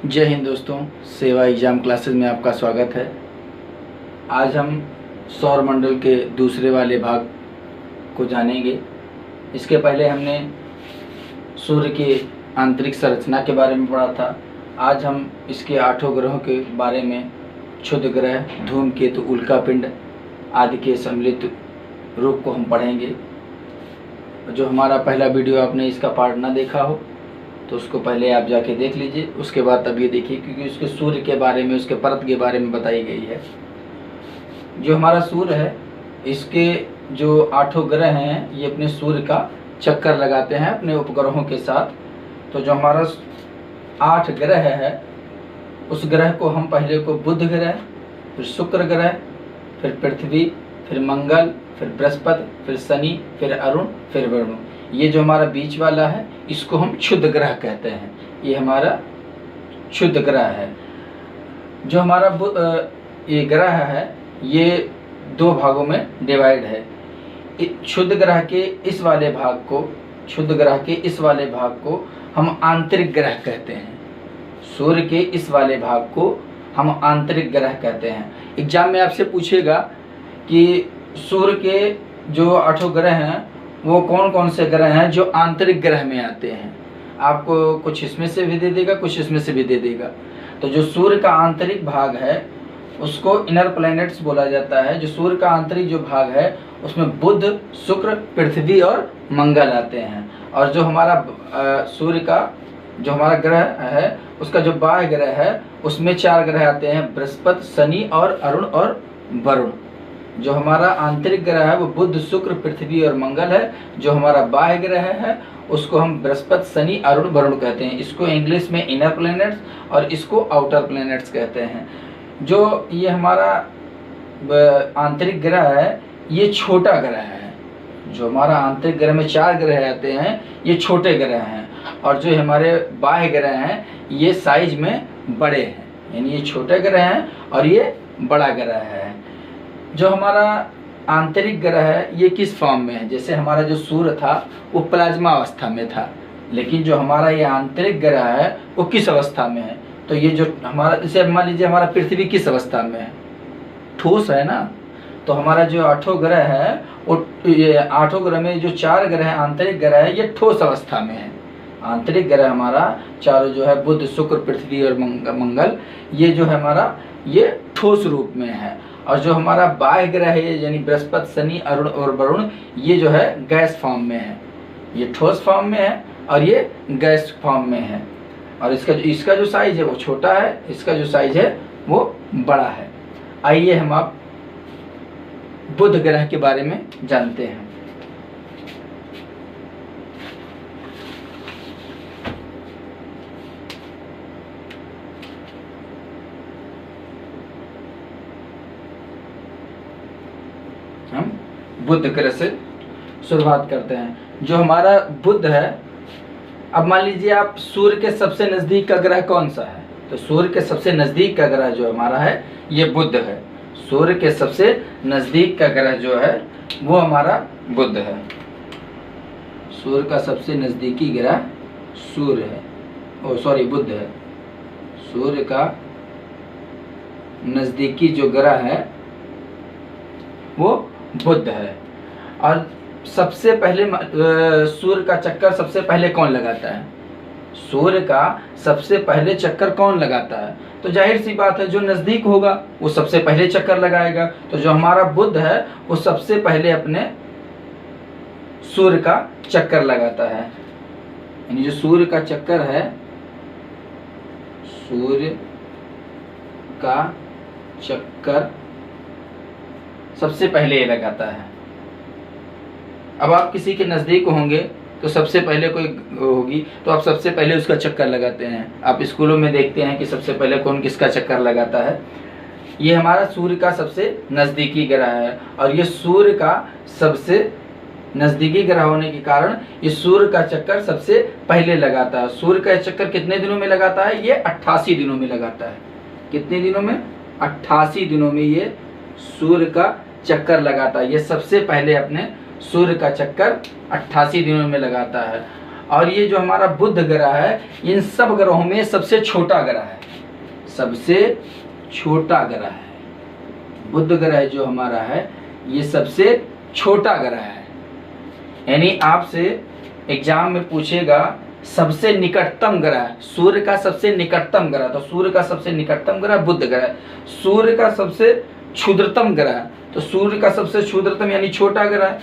जय हिंद दोस्तों, सेवा एग्ज़ाम क्लासेस में आपका स्वागत है। आज हम सौर मंडल के दूसरे वाले भाग को जानेंगे। इसके पहले हमने सूर्य की आंतरिक संरचना के बारे में पढ़ा था। आज हम इसके 8 ग्रहों के बारे में, क्षुद्र ग्रह, धूमकेतु, उल्कापिंड आदि के सम्मिलित रूप को हम पढ़ेंगे। जो हमारा पहला वीडियो आपने इसका पार्ट ना देखा हो तो उसको पहले आप जाके देख लीजिए, उसके बाद तब ये देखिए, क्योंकि उसके सूर्य के बारे में, उसके परत के बारे में बताई गई है। जो हमारा सूर्य है, इसके जो 8 ग्रह हैं, ये अपने सूर्य का चक्कर लगाते हैं अपने उपग्रहों के साथ। तो जो हमारा 8 ग्रह है, उस ग्रह को हम पहले को बुध ग्रह, फिर शुक्र ग्रह, फिर पृथ्वी, फिर मंगल, फिर बृहस्पति, फिर शनि, फिर अरुण, फिर वरुण। ये जो हमारा बीच वाला है, इसको हम क्षुद्र ग्रह कहते हैं। ये हमारा क्षुद्र ग्रह है। जो हमारा ये ग्रह है, ये 2 भागों में डिवाइड है। क्षुद्र ग्रह के इस वाले भाग को, क्षुद्र ग्रह के इस वाले भाग को हम आंतरिक ग्रह कहते हैं। सूर्य के इस वाले भाग को हम आंतरिक ग्रह कहते हैं। एग्जाम में आपसे पूछेगा कि सूर्य के जो 8 ग्रह हैं, वो कौन कौन से ग्रह हैं जो आंतरिक ग्रह में आते हैं। आपको कुछ इसमें से भी दे देगा, कुछ इसमें से भी दे देगा। तो जो सूर्य का आंतरिक भाग है, उसको इनर प्लैनेट्स बोला जाता है। जो सूर्य का आंतरिक जो भाग है, उसमें बुध, शुक्र, पृथ्वी और मंगल आते हैं। और जो हमारा सूर्य का जो हमारा ग्रह है, उसका जो बाह्य ग्रह है, उसमें 4 ग्रह आते हैं, बृहस्पति, शनि और अरुण और वरुण। जो हमारा आंतरिक ग्रह है वो बुध, शुक्र, पृथ्वी और मंगल है। जो हमारा बाह्य ग्रह है, उसको हम बृहस्पति, शनि, अरुण, वरुण कहते हैं। इसको इंग्लिश में इनर प्लैनेट्स और इसको आउटर प्लैनेट्स कहते हैं। जो ये हमारा आंतरिक ग्रह है, ये छोटा ग्रह है। जो हमारा आंतरिक ग्रह में 4 ग्रह आते हैं, ये छोटे ग्रह हैं। और जो हमारे बाह्य ग्रह हैं, ये साइज में बड़े हैं, यानी ये छोटे ग्रह हैं और ये बड़ा ग्रह है। जो हमारा आंतरिक ग्रह है, ये किस फॉर्म में है? जैसे हमारा जो सूर्य था वो प्लाज्मा अवस्था में था, लेकिन जो हमारा ये आंतरिक ग्रह है वो किस अवस्था में है? तो ये जो हमारा, जैसे मान लीजिए हमारा पृथ्वी किस अवस्था में है? ठोस है ना। तो हमारा जो 8 ग्रह है, वो ये 8 ग्रह में जो 4 ग्रह आंतरिक ग्रह है, ये ठोस अवस्था में है। आंतरिक ग्रह हमारा चारों जो है, बुध, शुक्र, पृथ्वी और मंगल, ये जो है हमारा, ये ठोस रूप में है। और जो हमारा बाह्य ग्रह है, यानी बृहस्पति, शनि, अरुण और वरुण, ये जो है गैस फॉर्म में है। ये ठोस फॉर्म में है और ये गैस फॉर्म में है। और इसका जो साइज है वो छोटा है, इसका जो साइज है वो बड़ा है। आइए हम आप बुध ग्रह के बारे में जानते हैं। हम बुध ग्रह से शुरुआत करते हैं। जो हमारा बुध है, अब मान लीजिए आप, सूर्य के सबसे नज़दीक का ग्रह कौन सा है? तो सूर्य के सबसे नज़दीक का ग्रह जो हमारा है, ये बुध है। सूर्य के सबसे नज़दीक का ग्रह जो है वो हमारा बुध है। सूर्य का सबसे नज़दीकी ग्रह सूर्य है, बुध है। सूर्य का नज़दीकी जो ग्रह है वो बुध है। और सबसे पहले सूर्य का चक्कर सबसे पहले कौन लगाता है? सूर्य का सबसे पहले चक्कर कौन लगाता है? तो जाहिर सी बात है, जो नज़दीक होगा वो सबसे पहले चक्कर लगाएगा। तो जो हमारा बुध है वो सबसे पहले अपने सूर्य का चक्कर लगाता है। यानी जो सूर्य का चक्कर है, सूर्य का चक्कर सबसे पहले ये लगाता है। अब आप किसी के नज़दीक होंगे तो सबसे पहले कोई होगी, तो आप सबसे पहले उसका चक्कर लगाते हैं। आप स्कूलों में देखते हैं कि सबसे पहले कौन किसका चक्कर लगाता है। ये हमारा सूर्य का सबसे नज़दीकी ग्रह है। और ये सूर्य का सबसे नज़दीकी ग्रह होने के कारण ये सूर्य का चक्कर सबसे पहले लगाता है। सूर्य का चक्कर कितने दिनों में लगाता है? ये 88 दिनों में लगाता है। कितने दिनों में? 88 दिनों में ये सूर्य का चक्कर लगाता है। ये सबसे पहले अपने सूर्य का चक्कर 88 दिनों में लगाता है। और ये जो हमारा बुध ग्रह है, इन सब ग्रहों में सबसे छोटा ग्रह है, सबसे छोटा ग्रह है। बुध ग्रह जो हमारा है ये सबसे छोटा ग्रह है। यानी आपसे एग्जाम में पूछेगा सबसे निकटतम ग्रह, सूर्य का सबसे निकटतम ग्रह, तो सूर्य का सबसे निकटतम ग्रह बुध ग्रह। सूर्य का सबसे क्षुद्रतम ग्रह, तो सूर्य का सबसे क्षुद्रतम यानी छोटा ग्रह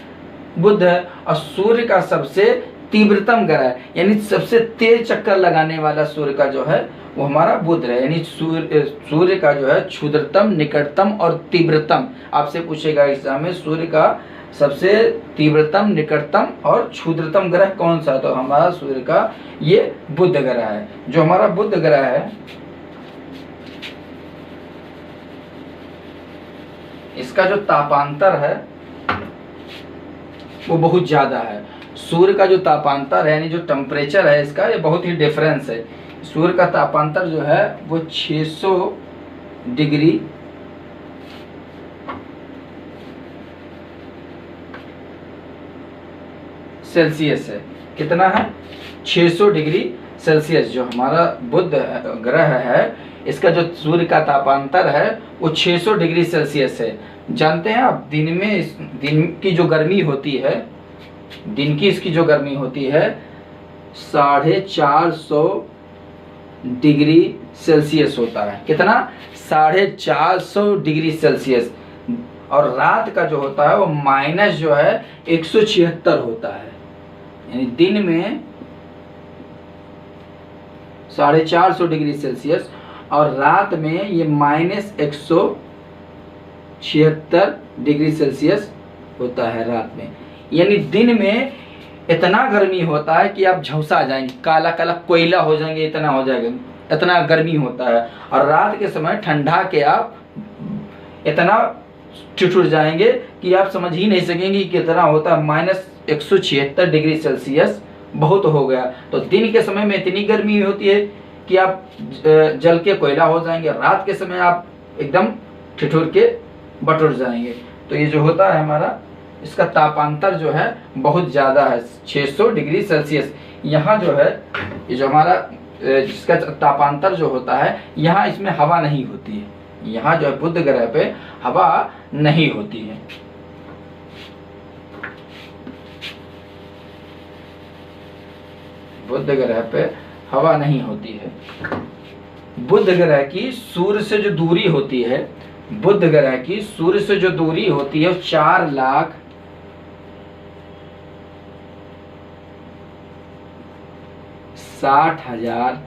बुध है। और सूर्य का सबसे तीव्रतम ग्रह यानी सबसे तेज चक्कर लगाने वाला सूर्य का जो है वो हमारा बुध है। यानी सूर्य का जो है क्षुद्रतम, निकटतम और तीव्रतम। आपसे पूछेगा एग्जाम में सूर्य का सबसे तीव्रतम, निकटतम और क्षुद्रतम ग्रह कौन सा, तो हमारा सूर्य का ये बुध ग्रह है। जो हमारा बुध ग्रह है इसका जो तापांतर है वो बहुत ज्यादा है। सूर्य का जो तापांतर है यानी जो टेम्परेचर है इसका, ये बहुत ही डिफरेंस है। सूर्य का तापांतर जो है वो 600 डिग्री सेल्सियस है। कितना है? 600 डिग्री सेल्सियस। जो हमारा बुध ग्रह है इसका जो सूर्य का तापांतर है वो 600 डिग्री सेल्सियस है। जानते हैं आप, दिन की जो गर्मी होती है, दिन की इसकी जो गर्मी होती है 450 डिग्री सेल्सियस होता है। कितना? 450 डिग्री सेल्सियस। और रात का जो होता है वो माइनस जो है 176 होता है। यानी दिन में 450 डिग्री सेल्सियस और रात में ये माइनस 176 डिग्री सेल्सियस होता है रात में। यानी दिन में इतना गर्मी होता है कि आप झुलसा जाएंगे, काला काला कोयला हो जाएंगे, इतना हो जाएगा, इतना गर्मी होता है। और रात के समय ठंडा के आप इतना ठिठुर जाएंगे कि आप समझ ही नहीं सकेंगे कि कितना होता है। माइनस 176 डिग्री सेल्सियस बहुत हो गया। तो दिन के समय में इतनी गर्मी होती है कि आप जल के कोयला हो जाएंगे, रात के समय आप एकदम ठिठुर के बटुर जाएंगे। तो ये जो होता है हमारा, इसका तापांतर जो है बहुत ज़्यादा है, 600 डिग्री सेल्सियस। यहाँ जो है ये जो हमारा जिसका तापांतर जो होता है, यहाँ इसमें हवा नहीं होती है। यहाँ जो है बुध ग्रह पे हवा नहीं होती है। बुध ग्रह पे हवा नहीं होती है। बुध ग्रह की सूर्य से जो दूरी होती है, बुध ग्रह की सूर्य से जो दूरी होती है वो 4,60,000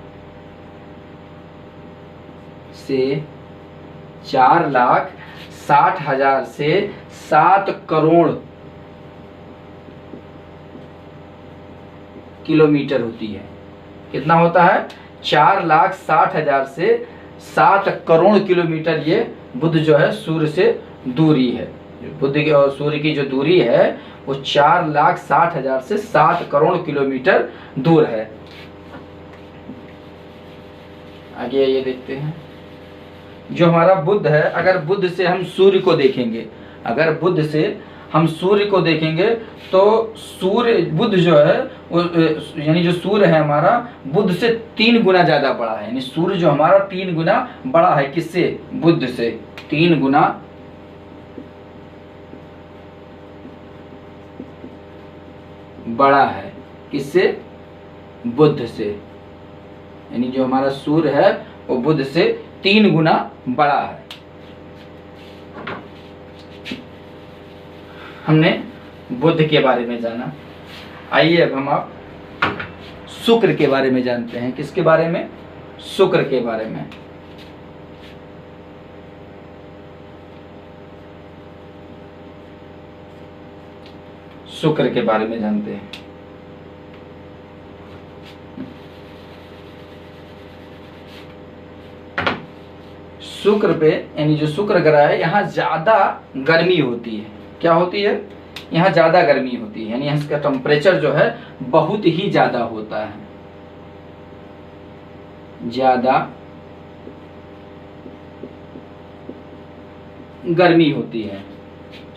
से 4,60,000 से 7 करोड़ किलोमीटर होती है। कितना होता है? 4,60,000 से 7 करोड़ किलोमीटर ये बुध जो है सूर्य से दूरी है। बुध की और सूर्य की जो दूरी है वो 4,60,000 से 7 करोड़ किलोमीटर दूर है। आगे ये देखते हैं। जो हमारा बुध है, अगर बुध से हम सूर्य को देखेंगे, अगर बुध से हम सूर्य को देखेंगे तो सूर्य, बुध जो है वो यानी जो सूर्य है हमारा बुध से 3 गुना ज्यादा बड़ा है। यानी सूर्य जो हमारा 3 गुना बड़ा है। किससे? बुध से 3 गुना बड़ा है। किससे? बुध से। यानी जो हमारा सूर्य है वो बुध से 3 गुना बड़ा है। हमने बुध के बारे में जाना। आइए अब हम आप शुक्र के बारे में जानते हैं। किसके बारे में? शुक्र के बारे में। शुक्र के बारे में जानते हैं। शुक्र पे यानी जो शुक्र ग्रह है यहाँ ज्यादा गर्मी होती है। क्या होती है? यहाँ ज्यादा गर्मी होती है। यानी इसका टेम्परेचर जो है बहुत ही ज्यादा होता है, ज्यादा गर्मी होती है।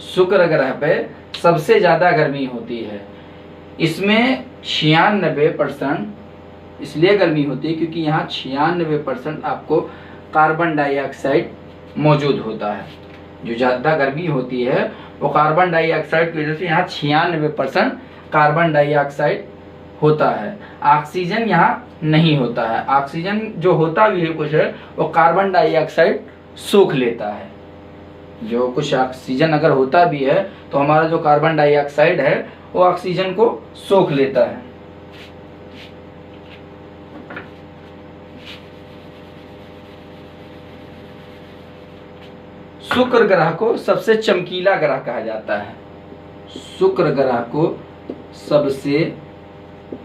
शुक्र ग्रह पे सबसे ज्यादा गर्मी होती है। इसमें 96% इसलिए गर्मी होती है क्योंकि यहाँ 96% आपको कार्बन डाइऑक्साइड मौजूद होता है। जो ज़्यादा गर्मी होती है वो कार्बन डाइऑक्साइड की वजह से यहाँ 96% कार्बन डाइऑक्साइड होता है। ऑक्सीजन यहाँ नहीं होता है। ऑक्सीजन जो होता भी है कुछ है वो कार्बन डाइऑक्साइड सोख लेता है। जो कुछ ऑक्सीजन अगर होता भी है तो हमारा जो कार्बन डाइऑक्साइड है वो ऑक्सीजन को सोख लेता है। शुक्र ग्रह को सबसे चमकीला ग्रह कहा जाता है। शुक्र ग्रह को सबसे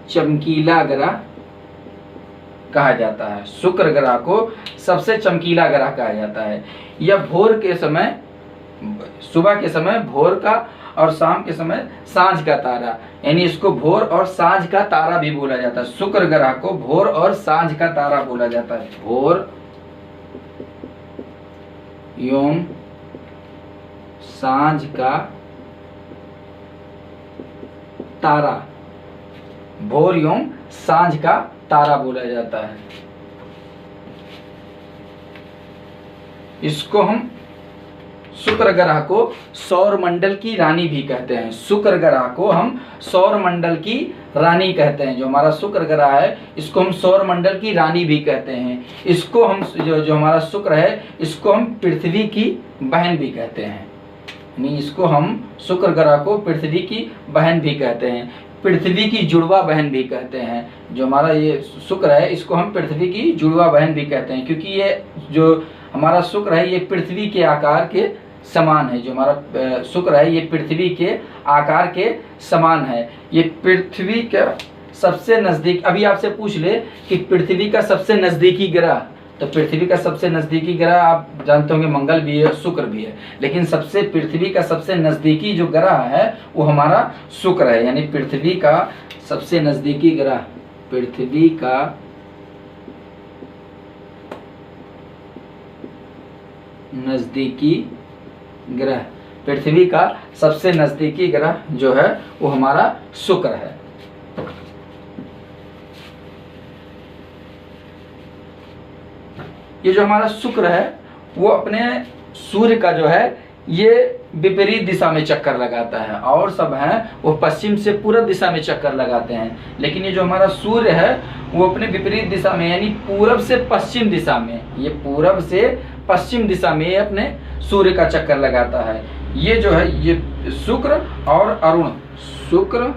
चमकीला ग्रह कहा जाता है। शुक्र ग्रह को सबसे चमकीला ग्रह कहा जाता है। यह भोर के समय, सुबह के समय भोर का और शाम के समय सांझ का तारा, यानी इसको भोर और सांझ का तारा भी बोला जाता है। शुक्र ग्रह को भोर और सांझ का तारा बोला जाता है। भोर एवं सांझ का तारा, भोर एवं सांझ का तारा बोला जाता है। इसको हम शुक्र ग्रह को सौर मंडल की रानी भी कहते हैं। शुक्र ग्रह को हम सौर मंडल की रानी कहते हैं। जो हमारा शुक्र ग्रह है इसको हम सौर मंडल की रानी भी कहते हैं। इसको हम जो हमारा शुक्र है इसको हम पृथ्वी की बहन भी कहते हैं। यानी इसको हम शुक्र ग्रह को पृथ्वी की बहन भी कहते हैं, पृथ्वी की जुड़वा बहन भी कहते हैं। जो हमारा ये शुक्र है इसको हम पृथ्वी की जुड़वा बहन भी कहते हैं क्योंकि ये जो हमारा शुक्र है ये पृथ्वी के आकार के समान है। जो हमारा शुक्र है ये पृथ्वी के आकार के समान है। ये पृथ्वी का सबसे नज़दीक, अभी आपसे पूछ ले कि पृथ्वी का सबसे नज़दीकी ग्रह, तो पृथ्वी का सबसे नज़दीकी ग्रह आप जानते होंगे मंगल भी है, शुक्र भी है, लेकिन सबसे पृथ्वी का सबसे नज़दीकी जो ग्रह है वो हमारा शुक्र है। यानी पृथ्वी का सबसे नज़दीकी ग्रह, पृथ्वी का नज़दीकी ग्रह, पृथ्वी का सबसे नज़दीकी ग्रह जो है वो हमारा शुक्र है। ये जो हमारा शुक्र है वो अपने सूर्य का जो है ये विपरीत दिशा में चक्कर लगाता है, और सब हैं वो पश्चिम से पूर्व दिशा में चक्कर लगाते हैं। लेकिन ये जो हमारा सूर्य है वो अपने विपरीत दिशा में, यानी पूरब से पश्चिम दिशा में, ये पूरब से पश्चिम दिशा में अपने सूर्य का चक्कर लगाता है। ये जो है ये शुक्र और अरुण, शुक्र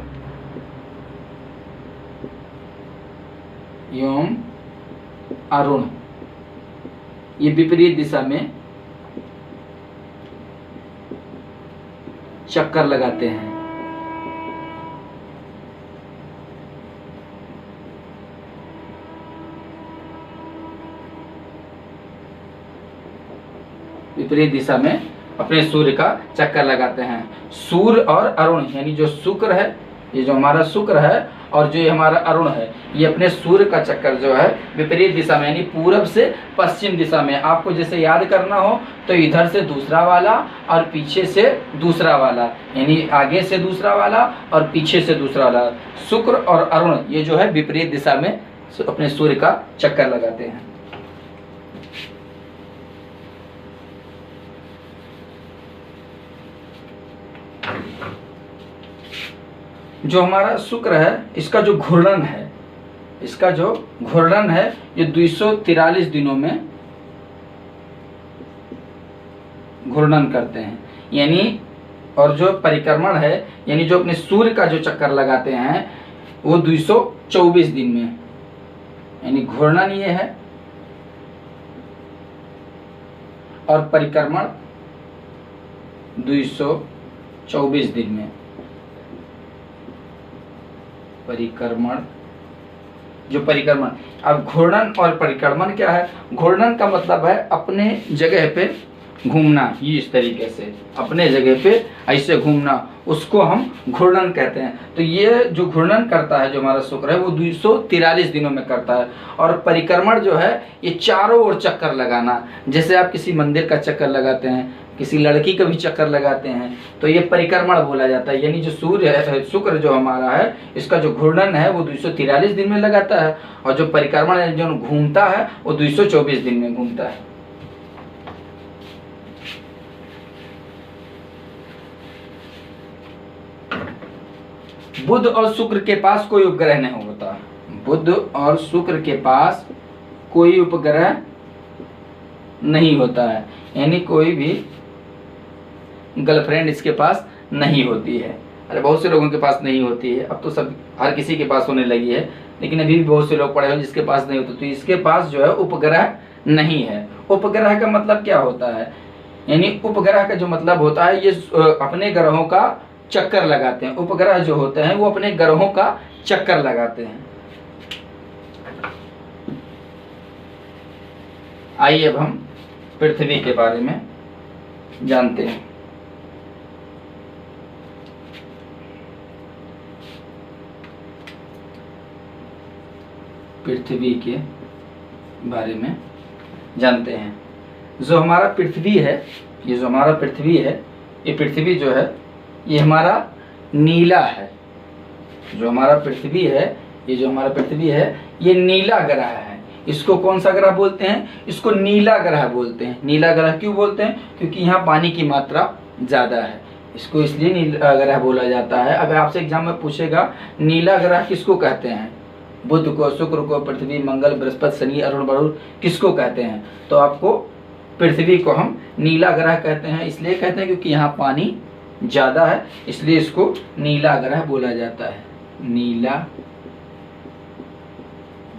एवं अरुण ये विपरीत दिशा में चक्कर लगाते हैं। विपरीत दिशा में अपने सूर्य का चक्कर लगाते हैं। सूर्य और अरुण यानी जो शुक्र है, ये जो हमारा शुक्र है और जो ये हमारा अरुण है, ये अपने सूर्य का चक्कर जो है विपरीत दिशा में यानी पूरब से पश्चिम दिशा में। आपको जैसे याद करना हो तो इधर से दूसरा वाला और पीछे से दूसरा वाला, यानी आगे से दूसरा वाला और पीछे से दूसरा वाला। शुक्र और अरुण ये जो है विपरीत दिशा में अपने सूर्य का चक्कर लगाते हैं। जो हमारा शुक्र है इसका जो घूर्णन है, इसका जो घूर्णन है ये 243 दिनों में घूर्णन करते हैं, यानी और जो परिक्रमण है यानी जो अपने सूर्य का जो चक्कर लगाते हैं वो 224 दिन में, यानी घूर्णन ये है और परिक्रमण 224 दिन में। परिक्रमण जो परिक्रमण, अब घूर्णन और परिक्रमण क्या है? घूर्णन का मतलब है अपने जगह पे घूमना, ये इस तरीके से अपने जगह पे ऐसे घूमना, उसको हम घूर्णन कहते हैं। तो ये जो घूर्णन करता है जो हमारा शुक्र है वो 243 दिनों में करता है। और परिक्रमण जो है ये चारों ओर चक्कर लगाना, जैसे आप किसी मंदिर का चक्कर लगाते हैं, किसी लड़की का भी चक्कर लगाते हैं तो ये परिक्रमण बोला जाता है। यानी जो सूर्य है, शुक्र जो हमारा है, इसका जो घूर्णन है वो 243 दिन में लगाता है, और जो परिक्रमण है, जो घूमता है, वो 224 दिन में घूमता है। बुध और शुक्र के पास कोई उपग्रह नहीं होता। बुध और शुक्र के पास कोई उपग्रह नहीं होता है, यानी कोई भी गर्लफ्रेंड इसके पास नहीं होती है। अरे बहुत से लोगों के पास नहीं होती है, अब तो सब हर किसी के पास होने लगी है, लेकिन अभी भी बहुत से लोग पड़े हुए जिसके पास नहीं होती। तो इसके पास जो है उपग्रह नहीं है। उपग्रह का मतलब क्या होता है? यानी उपग्रह का जो मतलब होता है, ये अपने ग्रहों का चक्कर लगाते हैं। उपग्रह जो होते हैं वो अपने ग्रहों का चक्कर लगाते हैं। आइए अब हम पृथ्वी के बारे में जानते हैं। पृथ्वी के बारे में जानते हैं। जो हमारा पृथ्वी है, ये जो हमारा पृथ्वी है, ये पृथ्वी जो है ये हमारा नीला है। जो हमारा पृथ्वी है, ये जो हमारा पृथ्वी है, ये नीला ग्रह है। इसको कौन सा ग्रह बोलते हैं? इसको नीला ग्रह बोलते हैं। नीला ग्रह क्यों बोलते हैं? क्योंकि यहाँ पानी की मात्रा ज़्यादा है, इसको इसलिए नीला ग्रह बोला जाता है। अगर आपसे एग्जाम में पूछेगा नीला ग्रह किसको कहते हैं, बुध को, शुक्र को, पृथ्वी, मंगल, बृहस्पति, शनि, अरुण, वरुण किसको कहते हैं, तो आपको पृथ्वी को हम नीला ग्रह कहते हैं। इसलिए कहते हैं क्योंकि यहाँ पानी ज़्यादा है, इसलिए इसको नीला ग्रह बोला जाता है। नीला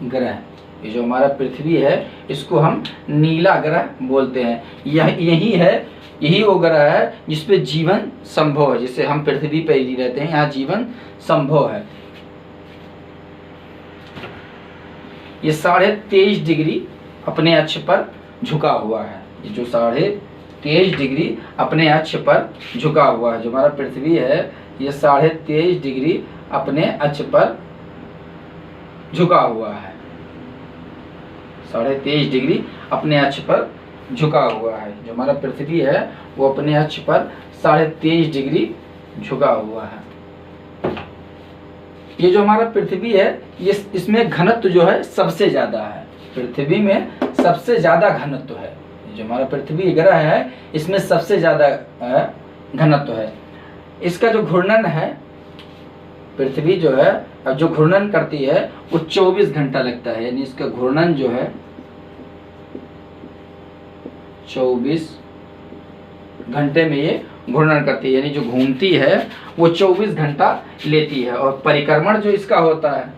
ग्रह, ये जो हमारा पृथ्वी है इसको हम नीला ग्रह बोलते हैं। यही वो ग्रह है जिसपे जीवन संभव है। जिससे हम पृथ्वी पे ही रहते हैं, यहाँ जीवन संभव है। ये 23.5 डिग्री अपने अक्ष पर झुका हुआ है। ये जो 23.5 डिग्री अपने अक्ष पर झुका हुआ है, जो हमारा पृथ्वी है, ये 23.5 डिग्री अपने अक्ष पर झुका हुआ है। 23.5 डिग्री अपने अक्ष पर झुका हुआ है। जो हमारा पृथ्वी है वो अपने अक्ष पर 23.5 डिग्री झुका हुआ है। ये जो हमारा पृथ्वी है, ये इसमें घनत्व जो है सबसे ज़्यादा है। पृथ्वी में सबसे ज़्यादा घनत्व है। जो हमारा पृथ्वी ग्रह है इसमें सबसे ज़्यादा घनत्व है। इसका जो घूर्णन है, पृथ्वी जो है अब जो घूर्णन करती है वो 24 घंटा लगता है। यानी इसका घूर्णन जो है 24 घंटे में ये घूर्णन करती है। यानी जो घूमती है वो 24 घंटा लेती है। और परिक्रमण जो इसका होता है,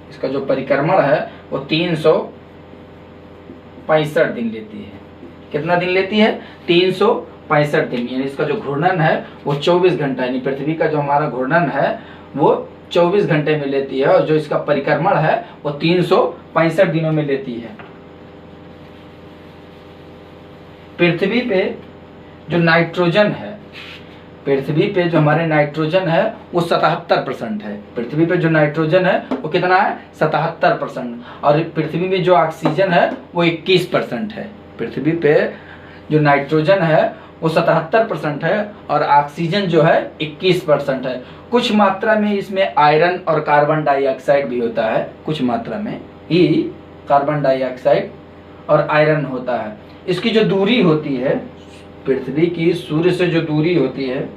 इसका जो परिक्रमण है वो 365 दिन लेती है। कितना दिन लेती है? 365 दिन। यानी इसका जो घूर्णन है वो 24 घंटा, यानी पृथ्वी का जो हमारा घूर्णन है वो 24 घंटे में लेती है, और जो इसका परिक्रमण है वो 365 दिनों में लेती है। पृथ्वी पे जो नाइट्रोजन है, पृथ्वी पे जो हमारे नाइट्रोजन है वो 77% है। पृथ्वी पे जो नाइट्रोजन है वो कितना है? 77%। और पृथ्वी में जो ऑक्सीजन है वो 21% है। पृथ्वी पे जो नाइट्रोजन है वो 77% है और ऑक्सीजन जो है 21% है। कुछ मात्रा में इसमें आयरन और कार्बन डाइऑक्साइड भी होता है। कुछ मात्रा में ही कार्बन डाइऑक्साइड और आयरन होता है। इसकी जो दूरी होती है, पृथ्वी की सूर्य से जो दूरी होती है,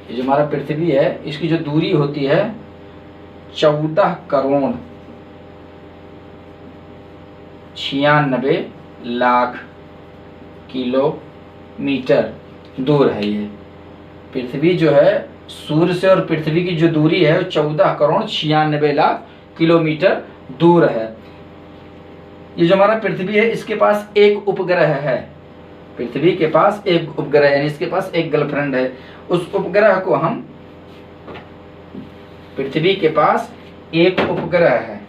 ये जो हमारा पृथ्वी है इसकी जो दूरी होती है 14 करोड़ 96 लाख किलोमीटर दूर है। ये पृथ्वी जो है सूर्य से, और पृथ्वी की जो दूरी है 14 करोड़ 96 लाख किलोमीटर दूर है। ये जो हमारा पृथ्वी है इसके पास एक उपग्रह है। पृथ्वी के पास एक उपग्रह, यानी इसके पास एक गर्लफ्रेंड है। उस उपग्रह को हम, पृथ्वी के पास एक उपग्रह है,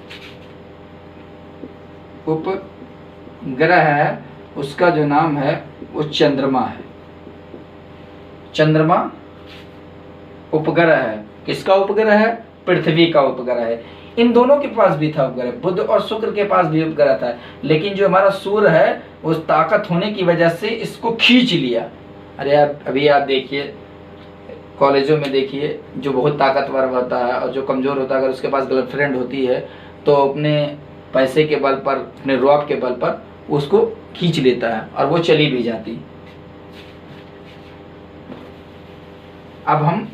उपग्रह है, उसका जो नाम है वो चंद्रमा है। चंद्रमा उपग्रह है। किसका उपग्रह है? पृथ्वी का उपग्रह है। इन दोनों के पास भी था उपग्रह, बुध और शुक्र के पास भी उपग्रह था, लेकिन जो हमारा सूर्य है उस ताकत होने की वजह से इसको खींच लिया। अरे यार अभी आप देखिए कॉलेजों में देखिए, जो बहुत ताकतवर होता है और जो कमज़ोर होता है, अगर उसके पास गर्लफ्रेंड होती है तो अपने पैसे के बल पर, अपने रौब के बल पर उसको खींच लेता है और वो चली भी जाती। अब हम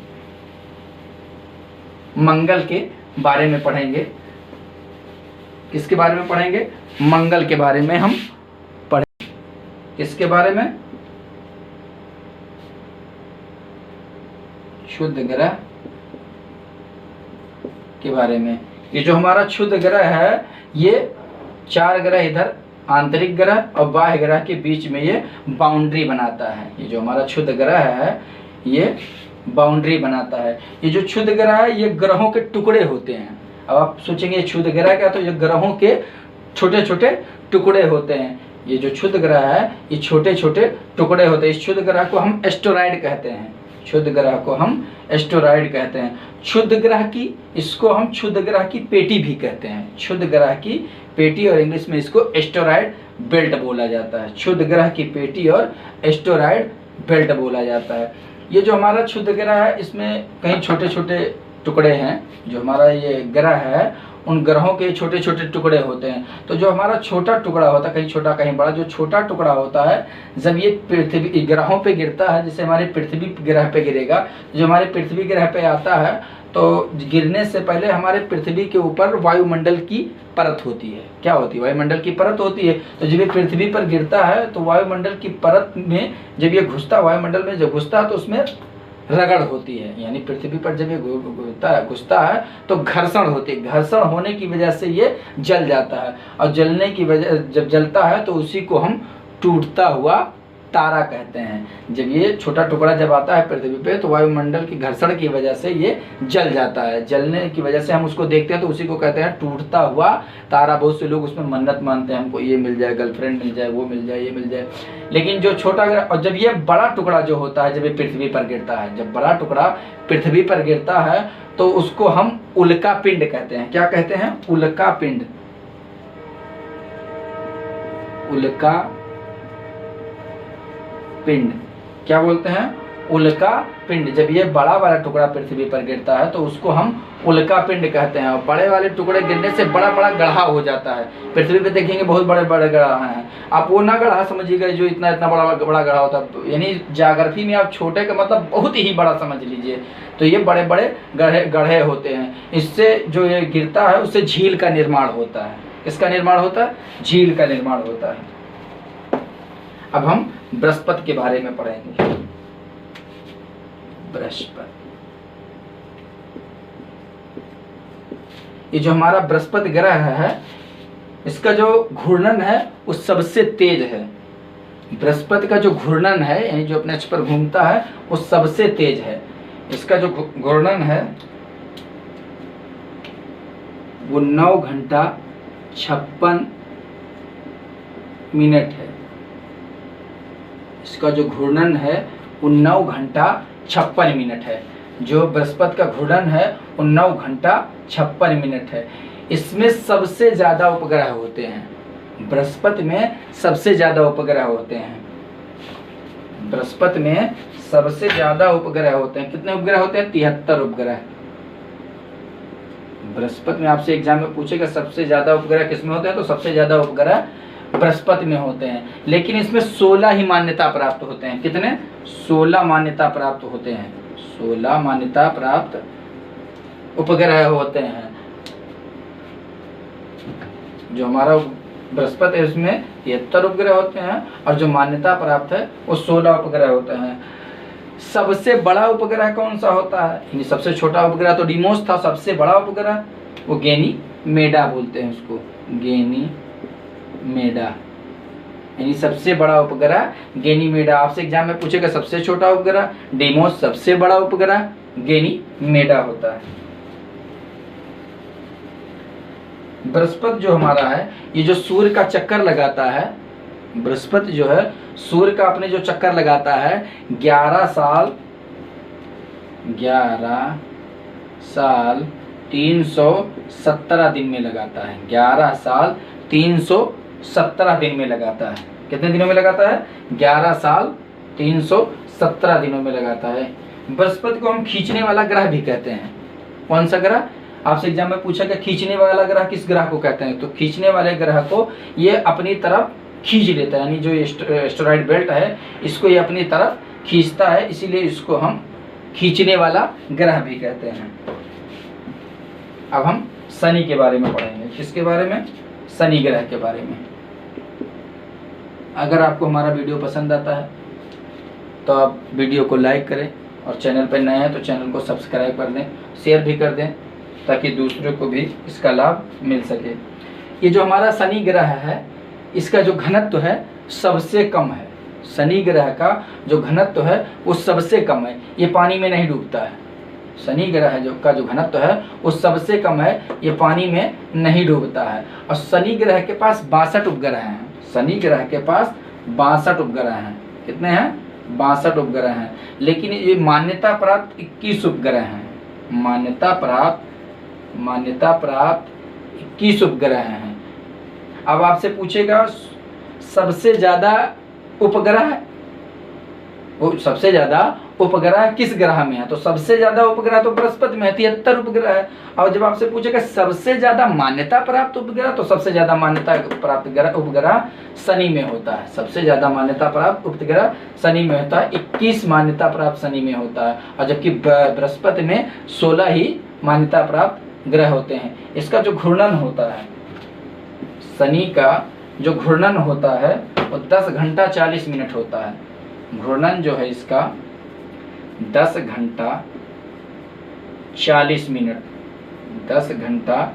मंगल के बारे में पढ़ेंगे। किसके बारे में पढ़ेंगे? मंगल के बारे में हम पढ़ेंगे। किसके बारे में? क्षुद्र ग्रह के बारे में। ये जो हमारा क्षुद्र ग्रह है, ये 4 ग्रह इधर आंतरिक ग्रह और बाह्य ग्रह के बीच में ये बाउंड्री बनाता है। ये जो हमारा क्षुद्र ग्रह है ये बाउंड्री बनाता है। ये जो क्षुद्र ग्रह है ये ग्रहों के टुकड़े होते हैं। अब आप सोचेंगे क्षुद्र ग्रह क्या, तो ये ग्रहों के छोटे छोटे टुकड़े होते हैं। ये जो क्षुद्र ग्रह है ये छोटे छोटे टुकड़े होते हैं। इस क्षुद्र ग्रह को हम एस्टेरॉयड कहते हैं। क्षुद्र ग्रह को हम एस्टेरॉयड कहते हैं। क्षुद्र ग्रह की, इसको हम क्षुद्र ग्रह की पेटी भी कहते हैं। क्षुद्र ग्रह की पेटी और इंग्लिश में इसको एस्टेरॉयड बेल्ट बोला जाता है। क्षुद्र ग्रह की पेटी और एस्टेरॉयड बेल्ट बोला जाता है। ये जो हमारा क्षुद्र ग्रह है इसमें कई छोटे छोटे टुकड़े हैं। जो हमारा ये ग्रह है उन ग्रहों के छोटे छोटे टुकड़े होते हैं। तो जो हमारा छोटा टुकड़ा होता है, कहीं छोटा कहीं बड़ा, जो छोटा टुकड़ा होता है जब ये पृथ्वी ग्रहों पे गिरता है, जैसे हमारे पृथ्वी ग्रह पे गिरेगा, जो हमारे पृथ्वी ग्रह पे आता है तो गिरने से पहले हमारे पृथ्वी के ऊपर वायुमंडल की परत होती है। क्या होती है? वायुमंडल की परत होती है। तो जब ये पृथ्वी पर गिरता है तो वायुमंडल की परत में जब ये घुसता, वायुमंडल में जब घुसता है तो उसमें रगड़ होती है, यानी पृथ्वी पर जब ये घुसता है तो घर्षण होती है। घर्षण होने की वजह से ये जल जाता है, और जलने की वजह, जब जलता है तो उसी को हम टूटता हुआ तारा कहते हैं। जब ये छोटा टुकड़ा जब आता है पृथ्वी पे तो वायुमंडल की घर्षण की वजह से ये जल जाता है। जलने की वजह से हम उसको देखते हैं तो उसी को कहते हैं टूटता हुआ तारा। बहुत से लोग उसमें मन्नत मानते हैं, हमको ये मिल जाए, गर्लफ्रेंड मिल जाए, वो मिल जाए, ये मिल जाए। लेकिन जो छोटा, और जब ये बड़ा टुकड़ा जो होता है, जब ये पृथ्वी पर गिरता है, जब बड़ा टुकड़ा पृथ्वी पर गिरता है तो उसको हम उल्का पिंड कहते हैं। क्या कहते हैं? उल्का पिंड। उल्का पिंड क्या बोलते हैं? उल्का पिंड। जब ये बड़ा वाला टुकड़ा पृथ्वी पर गिरता है तो उसको हम उल्का पिंड कहते हैं। और बड़े वाले टुकड़े गिरने से बड़ा बड़ा गड्ढा हो जाता है। पृथ्वी पे देखेंगे बहुत बड़े बड़े गड्ढा हैं। आप वो ना गड्ढा समझिएगा जो इतना इतना बड़ा बड़ा गड्ढा होता है, यानी ज्योग्राफी में आप छोटे का मतलब बहुत ही बड़ा समझ लीजिए। तो ये बड़े बड़े गड्ढे होते हैं। इससे जो ये गिरता है उससे झील का निर्माण होता है। किसका निर्माण होता है? झील का निर्माण होता है। अब हम बृहस्पति के बारे में पढ़ेंगे। बृहस्पति, ये जो हमारा बृहस्पति ग्रह है इसका जो घूर्णन है वो सबसे तेज है। बृहस्पति का जो घूर्णन है, यानी जो अपने अक्ष पर घूमता है, वो सबसे तेज है। इसका जो घूर्णन है वो 9 घंटा 56 मिनट है। इसका जो घूर्णन है वो 9 घंटा 56 मिनट है। जो बृहस्पति का घूर्णन है वो 9 घंटा 56 मिनट है। इसमें सबसे ज़्यादा उपग्रह होते हैं। बृहस्पति में सबसे ज़्यादा उपग्रह होते हैं। बृहस्पति में सबसे ज़्यादा उपग्रह होते हैं। कितने उपग्रह होते हैं? 73 उपग्रह। बृहस्पति में आपसे एग्जाम में पूछेगा सबसे ज़्यादा उपग्रह किसमें होते हैं, तो सबसे ज़्यादा उपग्रह बृहस्पति में होते हैं। लेकिन इसमें 16 ही मान्यता प्राप्त होते हैं। कितने? 16 मान्यता प्राप्त होते हैं। 16 मान्यता प्राप्त उपग्रह होते हैं। जो हमारा बृहस्पति है उसमें 73 उपग्रह होते हैं और जो मान्यता प्राप्त है वो 16 उपग्रह होते हैं। सबसे बड़ा उपग्रह कौन सा होता है? सबसे छोटा उपग्रह तो डीमोस था। सबसे बड़ा उपग्रह वो गैनीमेडा बोलते हैं उसको, गैनीमेडा, यानी सबसे बड़ा उपग्रह गैनीमेडा। आपसे एग्जाम में पूछेगा सबसे छोटा उपग्रह डीमोस, सबसे बड़ा उपग्रह गैनीमेडा होता है। बृहस्पति जो हमारा है ये जो सूर्य का चक्कर लगाता है, बृहस्पति जो है सूर्य का अपने जो चक्कर लगाता है 11 साल 317 दिन में लगाता है। 11 साल 317 दिन में लगाता है। कितने दिनों में लगाता है? 11 साल 317 दिनों में लगाता है। बृहस्पति को हम खींचने वाला ग्रह भी कहते हैं। कौन सा ग्रह? आपसे एग्जाम में पूछा कि खींचने वाला ग्रह किस ग्रह को कहते हैं, तो खींचने वाले ग्रह को ये अपनी तरफ खींच लेता है, यानी जो एस्टेरॉयड बेल्ट है इसको ये अपनी तरफ खींचता है, इसीलिए इसको हम खींचने वाला ग्रह भी कहते हैं। अब हम शनि के बारे में पढ़ेंगे। किसके बारे में? शनि ग्रह के बारे में। अगर आपको हमारा वीडियो पसंद आता है तो आप वीडियो को लाइक करें, और चैनल पर नए हैं तो चैनल को सब्सक्राइब कर दें, शेयर भी कर दें, ताकि दूसरों को भी इसका लाभ मिल सके। ये जो हमारा शनि ग्रह है, इसका जो घनत्व है सबसे कम है। शनि ग्रह का जो घनत्व है वो सबसे कम है, ये पानी में नहीं डूबता है। शनि ग्रह का जो घनत्व है वो सबसे कम है, ये पानी में नहीं डूबता है। और शनि ग्रह के पास 62 उपग्रह हैं। शनि ग्रह के पास 62 उपग्रह हैं। कितने हैं? 62 उपग्रह हैं। लेकिन ये मान्यता प्राप्त 21 उपग्रह हैं। मान्यता प्राप्त 21 उपग्रह हैं। अब आपसे पूछेगा सबसे ज्यादा उपग्रह, वो सबसे ज्यादा उपग्रह किस ग्रह में है, तो सबसे ज्यादा उपग्रह तो बृहस्पति में है, 73 उपग्रह है। और जब आपसे पूछेगा सबसे ज्यादा मान्यता प्राप्त उपग्रह, तो सबसे ज्यादा मान्यता प्राप्त उपग्रह शनि में होता है। सबसे ज्यादा मान्यता प्राप्त उपग्रह शनि में होता है, 21 मान्यता प्राप्त शनि में होता है। और जबकि बृहस्पति में 16 ही मान्यता प्राप्त ग्रह होते हैं। इसका जो घूर्णन होता है, शनि का जो घूर्णन होता है वो 10 घंटा 40 मिनट होता है। घूर्णन जो है इसका 10 घंटा 40 मिनट, 10 घंटा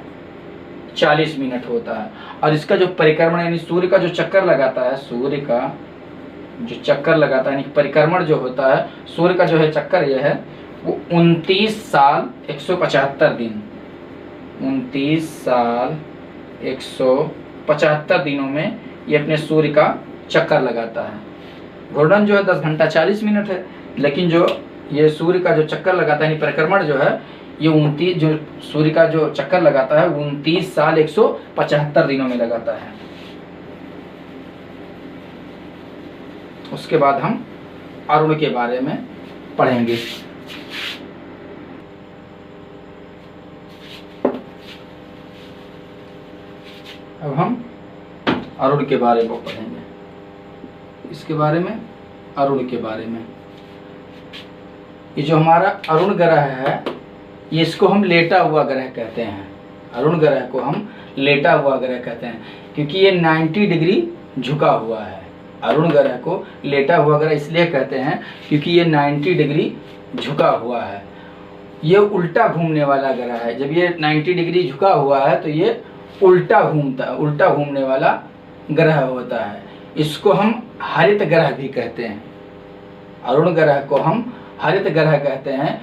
40 मिनट होता है। और इसका जो परिक्रमण यानी सूर्य का जो चक्कर लगाता है, सूर्य का जो चक्कर लगाता है यानी परिक्रमण जो होता है, सूर्य का जो है चक्कर यह है वो 29 साल 175 दिन, 29 साल 175 दिनों में ये अपने सूर्य का चक्कर लगाता है। घूर्णन जो है 10 घंटा 40 मिनट है, लेकिन जो ये सूर्य का जो चक्कर लगाता है यानी परिक्रमण जो है ये 29, जो सूर्य का जो चक्कर लगाता है 29 साल 175 दिनों में लगाता है। उसके बाद हम अरुण के बारे में पढ़ेंगे। अब हम अरुण के बारे में पढ़ेंगे। इसके बारे में, अरुण के बारे में, ये जो हमारा अरुण ग्रह है ये इसको हम लेटा हुआ ग्रह कहते हैं। अरुण ग्रह को हम लेटा हुआ ग्रह कहते हैं क्योंकि ये 90 डिग्री झुका हुआ है। अरुण ग्रह को लेटा हुआ ग्रह इसलिए कहते हैं क्योंकि ये 90 डिग्री झुका हुआ है। ये उल्टा घूमने वाला ग्रह है। जब ये 90 डिग्री झुका हुआ है तो ये उल्टा घूमता है, उल्टा घूमने वाला ग्रह होता है। इसको हम हरित ग्रह भी कहते हैं। अरुण ग्रह को हम हरित ग्रह कहते हैं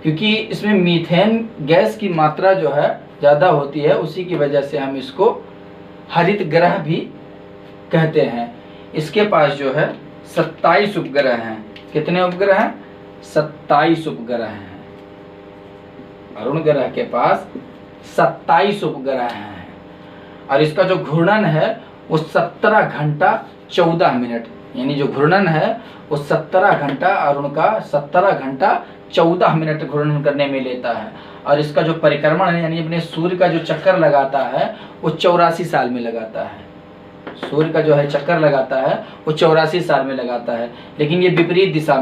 क्योंकि इसमें मीथेन गैस की मात्रा जो है ज़्यादा होती है, उसी की वजह से हम इसको हरित ग्रह भी कहते हैं। इसके पास जो है 27 उपग्रह हैं। कितने उपग्रह हैं? 27 उपग्रह हैं। अरुण ग्रह के पास 27 उपग्रह हैं। और इसका जो घूर्णन है वो 17 घंटा 14 मिनट, यानी जो घूर्णन है वो 17 घंटा, अरुण का 17 घंटा 14 मिनट घूर्णन करने में लेता है। और इसका जो परिक्रमण है यानी अपने सूर्य का जो चक्कर लगाता है वो 84 साल में लगाता है। सूर्य का जो है चक्कर लगाता है वो 84 साल में लगाता है। लेकिन ये विपरीत दिशा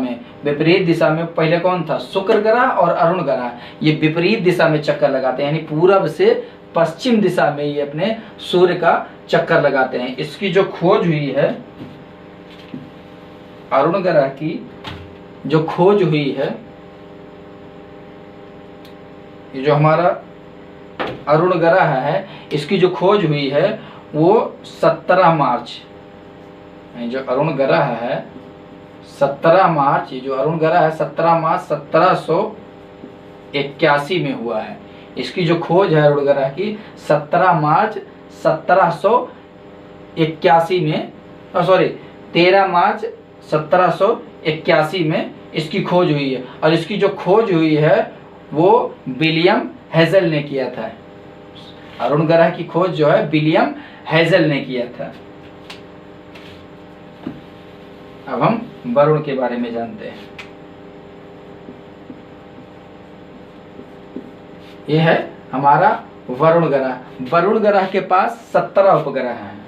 में पहले कौन था? शुक्र ग्रह और अरुण ग्रह, ये विपरीत दिशा में चक्कर लगाते हैं, यानी पूरब से पश्चिम दिशा में ये अपने सूर्य का चक्कर लगाते हैं। इसकी जो खोज हुई है, अरुण ग्रह की जो खोज हुई है, ये जो हमारा अरुण ग्रह है इसकी जो खोज हुई है वो 17 मार्च, जो अरुण ग्रह है 17 मार्च, ये जो अरुण ग्रह है 17 मार्च 1781 में हुआ है। इसकी जो खोज है अरुण ग्रह की 17 मार्च 1781 में, 13 मार्च 1781 में इसकी खोज हुई है। और इसकी जो खोज हुई है वो विलियम हेजल ने किया था। अरुण ग्रह की खोज जो है विलियम हेजल ने किया था। अब हम वरुण के बारे में जानते हैं। यह है हमारा वरुण ग्रह। वरुण ग्रह के पास 17 उपग्रह हैं।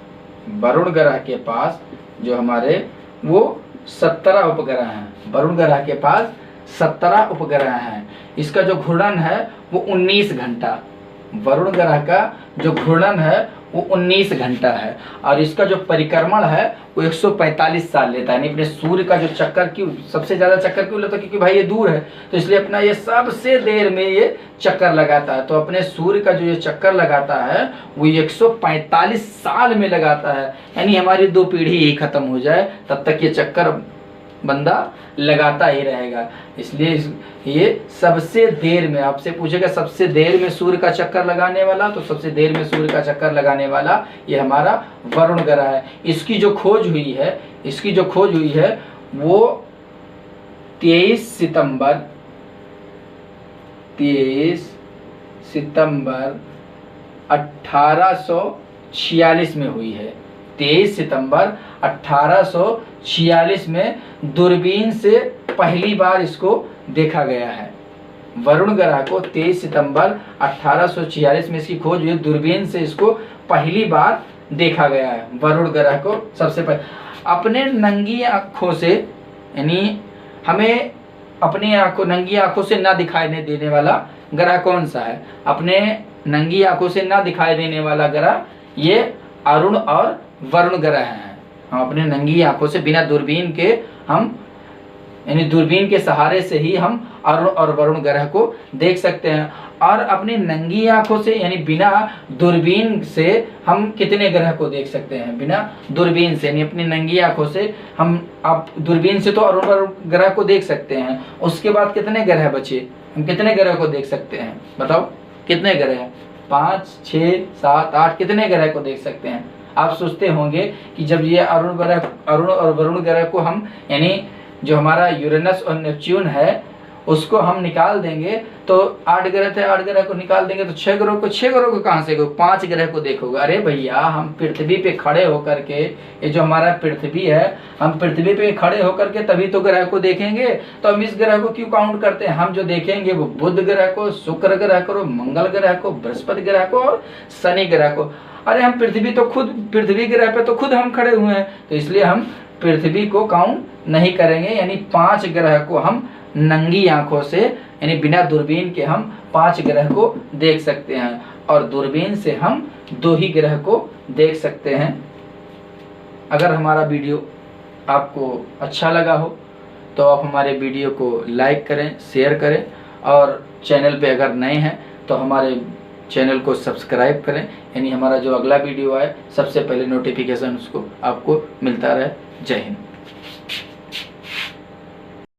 वरुण ग्रह के पास जो हमारे वो 17 उपग्रह हैं। वरुण ग्रह के पास 17 उपग्रह हैं। इसका जो घूर्णन है वो 19 घंटा। वरुण ग्रह का जो घूर्णन है वो 19 घंटा है और इसका जो परिक्रमण है वो 145 साल लेता है। यानी अपने सूर्य का जो चक्कर क्यों सबसे ज़्यादा चक्कर क्यों लेता है, क्योंकि भाई ये दूर है, तो इसलिए अपना ये सबसे देर में ये चक्कर लगाता है। तो अपने सूर्य का जो ये चक्कर लगाता है वो 145 साल में लगाता है। यानी हमारी 2 पीढ़ी ही खत्म हो जाए तब तक ये चक्कर बंदा लगाता ही रहेगा। इसलिए ये सबसे देर में, आपसे पूछेगा सबसे देर में सूर्य का चक्कर लगाने वाला, तो सबसे देर में सूर्य का चक्कर लगाने वाला ये हमारा वरुण ग्रह है। इसकी जो खोज हुई है वो 23 सितंबर 1846 में हुई है। 23 सितंबर 1846 में दूरबीन से पहली बार इसको देखा गया है। वरुण ग्रह को 23 सितंबर 1846 में इसकी खोज हुई, दूरबीन से इसको पहली बार देखा गया है। वरुण ग्रह को सबसे पहले अपने नंगी आँखों से, यानी हमें अपनी नंगी आँखों से ना दिखाई देने वाला ग्रह कौन सा है? अपने नंगी आँखों से ना दिखाई देने वाला ग्रह ये अरुण और वरुण ग्रह हैं। हम अपने नंगी आंखों से बिना दूरबीन के यानी दूरबीन के सहारे से ही हम अरुण और वरुण ग्रह को देख सकते हैं। और अपनी नंगी आंखों से यानी बिना दूरबीन से हम कितने ग्रह को देख सकते हैं? बिना दूरबीन से यानी अपनी नंगी आंखों से हम, आप दूरबीन से तो अरुण वरुण ग्रह को देख सकते हैं, उसके बाद कितने ग्रह बचे? हम कितने ग्रह को देख सकते हैं? बताओ कितने ग्रह हैं? 5, 6, 7, 8 कितने ग्रह को देख सकते हैं? आप सोचते होंगे कि जब ये अरुण और वरुण ग्रह को हम, यानी जो हमारा यूरेनस और नेपच्यून है उसको हम निकाल देंगे तो 8 ग्रह थे, 8 ग्रह को निकाल देंगे तो 6 ग्रह को कहाँ से 5 ग्रह को देखोगे? अरे भैया, हम पृथ्वी पे खड़े होकर के, ये जो हमारा पृथ्वी है, हम पृथ्वी पे खड़े होकर के तभी तो ग्रह को देखेंगे। तो हम इस ग्रह को क्यों काउंट करते हैं? हम जो देखेंगे वो बुध ग्रह को, शुक्र ग्रह को, मंगल ग्रह को, बृहस्पति ग्रह को और शनि ग्रह को। अरे हम पृथ्वी ग्रह पे तो खुद हम खड़े हुए हैं, तो इसलिए हम पृथ्वी को काउंट नहीं करेंगे। यानी 5 ग्रह को हम नंगी आंखों से, यानी बिना दूरबीन के हम 5 ग्रह को देख सकते हैं और दूरबीन से हम 2 ही ग्रह को देख सकते हैं। अगर हमारा वीडियो आपको अच्छा लगा हो तो आप हमारे वीडियो को लाइक करें, शेयर करें और चैनल पे अगर नए हैं तो हमारे चैनल को सब्सक्राइब करें, यानी हमारा जो अगला वीडियो आए सबसे पहले नोटिफिकेशन उसको आपको मिलता रहे। जय हिंद।